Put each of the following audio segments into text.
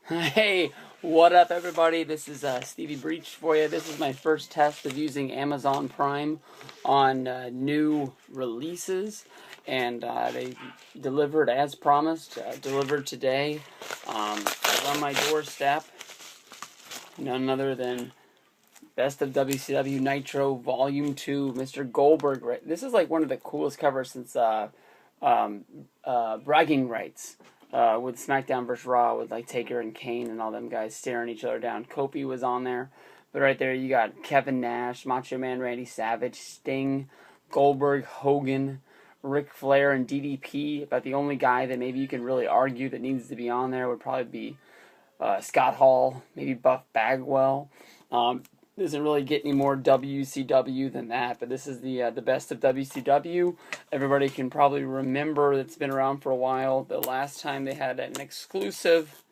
Hey, what up, everybody? This is Stevie Breach for you. This is my first test of using Amazon Prime on new releases, and they delivered as promised. Delivered today. It's on my doorstep. None other than Best of WCW Nitro Volume 2, Mr. Goldberg. This is like one of the coolest covers since Bragging Rights. With SmackDown vs. Raw with like Taker and Kane and all them guys staring each other down. Kofi was on there. But right there you got Kevin Nash, Macho Man Randy Savage, Sting, Goldberg, Hogan, Ric Flair, and DDP. About the only guy that maybe you can really argue that needs to be on there would probably be Scott Hall, maybe Buff Bagwell. Doesn't really get any more WCW than that, but this is the best of WCW. Everybody can probably remember that's been around for a while. The last time they had an exclusive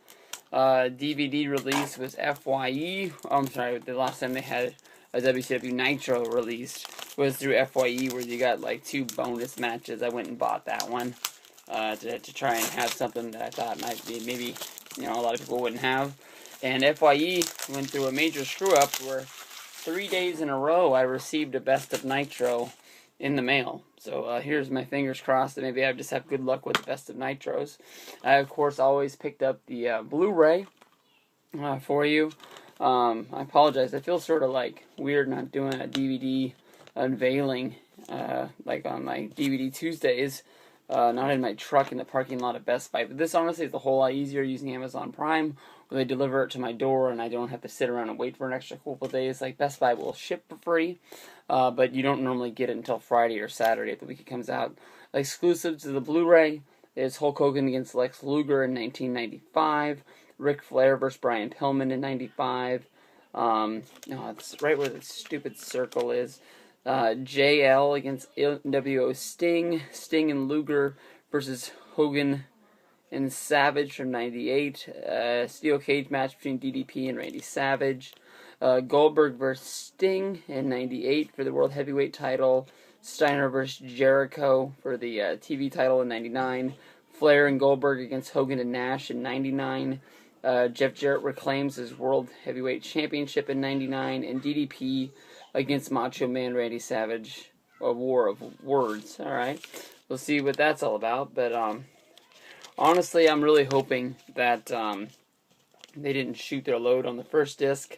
DVD release was FYE. I'm sorry, the last time they had a WCW Nitro released was through FYE, where you got like 2 bonus matches. I went and bought that one to try and have something that I thought might be maybe a lot of people wouldn't have. And FYE went through a major screw-up where 3 days in a row I received a Best of Nitro in the mail. So here's my fingers crossed that maybe I just have good luck with the Best of Nitros. I, of course, always picked up the Blu-ray for you. I apologize. I feel sort of like weird not doing a DVD unveiling like on my DVD Tuesdays. Not in my truck in the parking lot at Best Buy. But this honestly is a whole lot easier using Amazon Prime, where they deliver it to my door and I don't have to sit around and wait for an extra couple of days. Like Best Buy will ship for free, but you don't normally get it until Friday or Saturday of the week it comes out. Exclusive to the Blu-ray is Hulk Hogan against Lex Luger in 1995, Ric Flair versus Brian Pillman in 95. No, it's right where the stupid circle is. JL against NWO Sting and Luger versus Hogan and Savage from 98. Steel cage match between DDP and Randy Savage. Goldberg versus Sting in 98 for the World Heavyweight title. Steiner versus Jericho for the TV title in 99. Flair and Goldberg against Hogan and Nash in 99. Jeff Jarrett reclaims his World Heavyweight Championship in 99. And DDP against Macho Man Randy Savage. A war of words. Alright. We'll see what that's all about. But honestly, I'm really hoping that they didn't shoot their load on the first disc.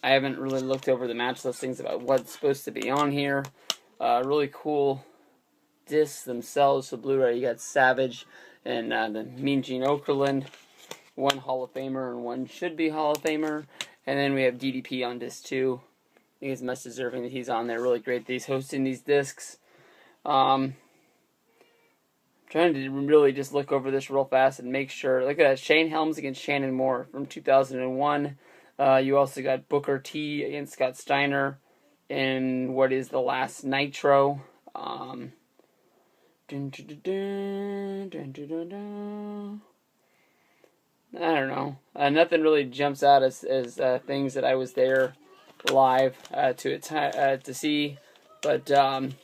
I haven't really looked over the match listings about what's supposed to be on here. Really cool discs themselves for Blu-ray. You got Savage and the Mean Gene Okerlund. One Hall of Famer and one should-be Hall of Famer. And then we have DDP on disc 2. I think it's much deserving that he's on there. Really great that he's hosting these discs. Trying to really just look over this real fast and make sure. Look at that. Shane Helms against Shannon Moore from 2001. You also got Booker T against Scott Steiner in what is the last Nitro. I don't know. Nothing really jumps out as things that I was there live to see. But it's going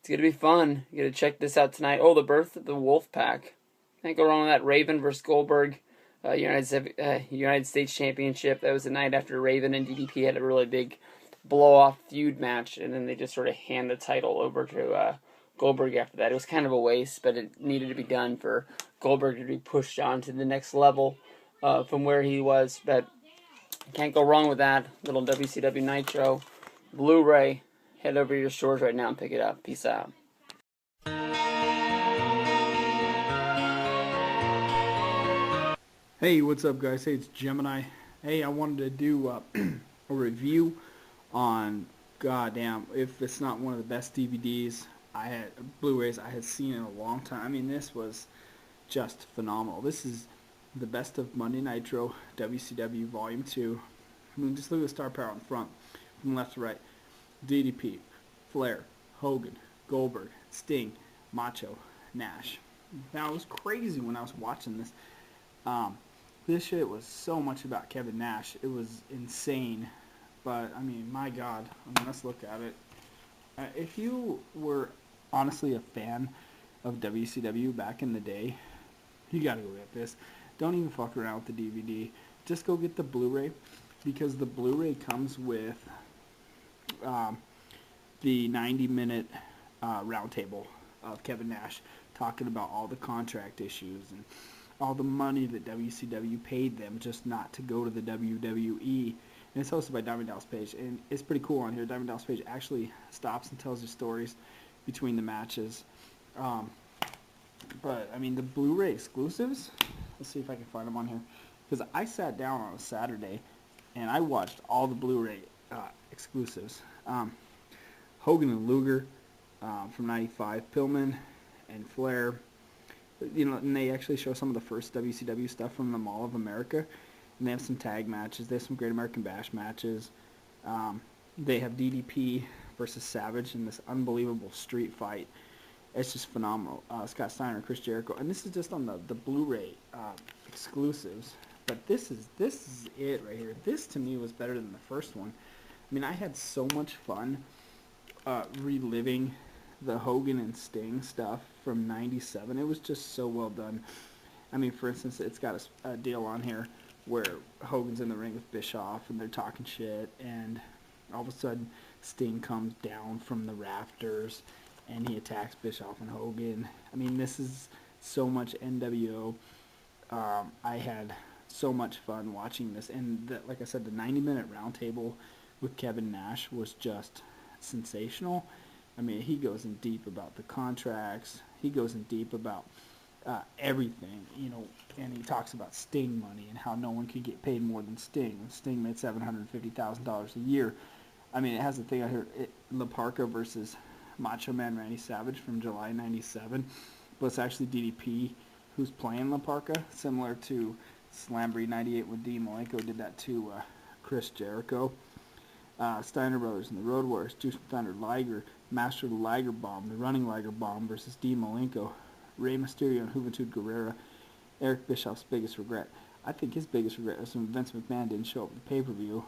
to be fun. You got to check this out tonight. Oh, the birth of the Wolfpack. Can't go wrong with that. Raven versus Goldberg. United States Championship. That was the night after Raven and DDP had a really big blow-off feud match, and then they just sort of hand the title over to Goldberg after that. It was kind of a waste, but it needed to be done for Goldberg to be pushed on to the next level from where he was. But can't go wrong with that. Little WCW Nitro Blu-ray. Head over to your stores right now and pick it up. Peace out. Hey, what's up, guys? Hey, it's Gemini. Hey, I wanted to do a review on, goddamn, if it's not one of the best DVDs Blu-rays I had seen in a long time. I mean, this was just phenomenal. This is the Best of Monday Nitro WCW Volume 2. I mean, just look at the star power on the front, from left to right. DDP, Flair, Hogan, Goldberg, Sting, Macho, Nash. Now, it was crazy when I was watching this. This shit was so much about Kevin Nash. It was insane. But, I mean, my God. I mean, let's look at it. If you were honestly a fan of WCW back in the day, you gotta go get this. don't even fuck around with the DVD. Just go get the Blu-ray, because the Blu-ray comes with um, the 90-minute roundtable of Kevin Nash talking about all the contract issues and all the money that WCW paid them just not to go to the WWE. And it's hosted by Diamond Dallas Page, and it's pretty cool on here. Diamond Dallas Page actually stops and tells you stories between the matches. But I mean, the Blu-ray exclusives, let's see if I can find them on here, because I sat down on a Saturday and I watched all the Blu-ray exclusives. Hogan and Luger from '95, Pillman and Flair. You know, and they actually show some of the first WCW stuff from the Mall of America. And they have some tag matches. They have some Great American Bash matches. They have DDP versus Savage in this unbelievable street fight. It's just phenomenal. Scott Steiner and Chris Jericho. And this is just on the Blu-ray exclusives. But this is it right here. This, to me, was better than the first one. I mean, I had so much fun reliving the Hogan and Sting stuff from '97. It was just so well done. I mean, for instance, it's got a deal on here where Hogan's in the ring with Bischoff and they're talking shit, and all of a sudden Sting comes down from the rafters and he attacks Bischoff and Hogan. I mean, this is so much NWO. I had so much fun watching this, and like I said, the 90-minute roundtable with Kevin Nash was just sensational. I mean, he goes in deep about the contracts. He goes in deep about everything, you know, and he talks about Sting money and how no one could get paid more than Sting. Sting made $750,000 a year. I mean, it has a thing out here, La Parka versus Macho Man Randy Savage from July '97, but it's actually DDP who's playing La Parka, similar to Slamboree '98 when Dean Malenko did that to Chris Jericho. Steiner Brothers and the Road Warriors, Juice Thunder Liger, Master of the Liger Bomb, the Running Liger Bomb versus Dean Malenko, Rey Mysterio and Juventud Guerrera, Eric Bischoff's biggest regret. I think his biggest regret was when Vince McMahon didn't show up at the pay-per-view.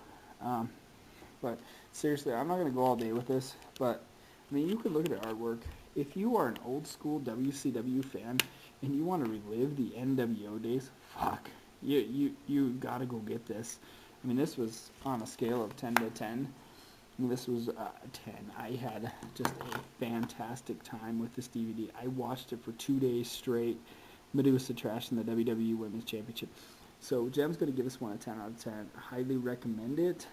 But seriously, I'm not going to go all day with this, but I mean, you can look at the artwork. If you are an old school WCW fan and you want to relive the NWO days, fuck, you got to go get this. I mean, this was on a scale of 10 to 10. I mean, this was 10. I had just a fantastic time with this DVD. I watched it for 2 days straight. Medusa trash in the WWE Women's Championship. So Jem's going to give this one a 10 out of 10. Highly recommend it.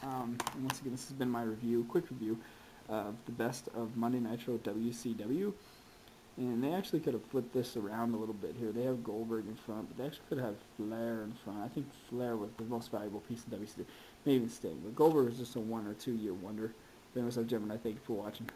And once again, this has been my review, quick review of the best of Monday Nitro WCW. And they actually could have flipped this around a little bit here. They have Goldberg in front, but they actually could have Flair in front. I think Flair was the most valuable piece in WCW. Maybe even Sting. But Goldberg was just a 1 or 2 year wonder. Anyways, I'm Jim, and I thank you for watching.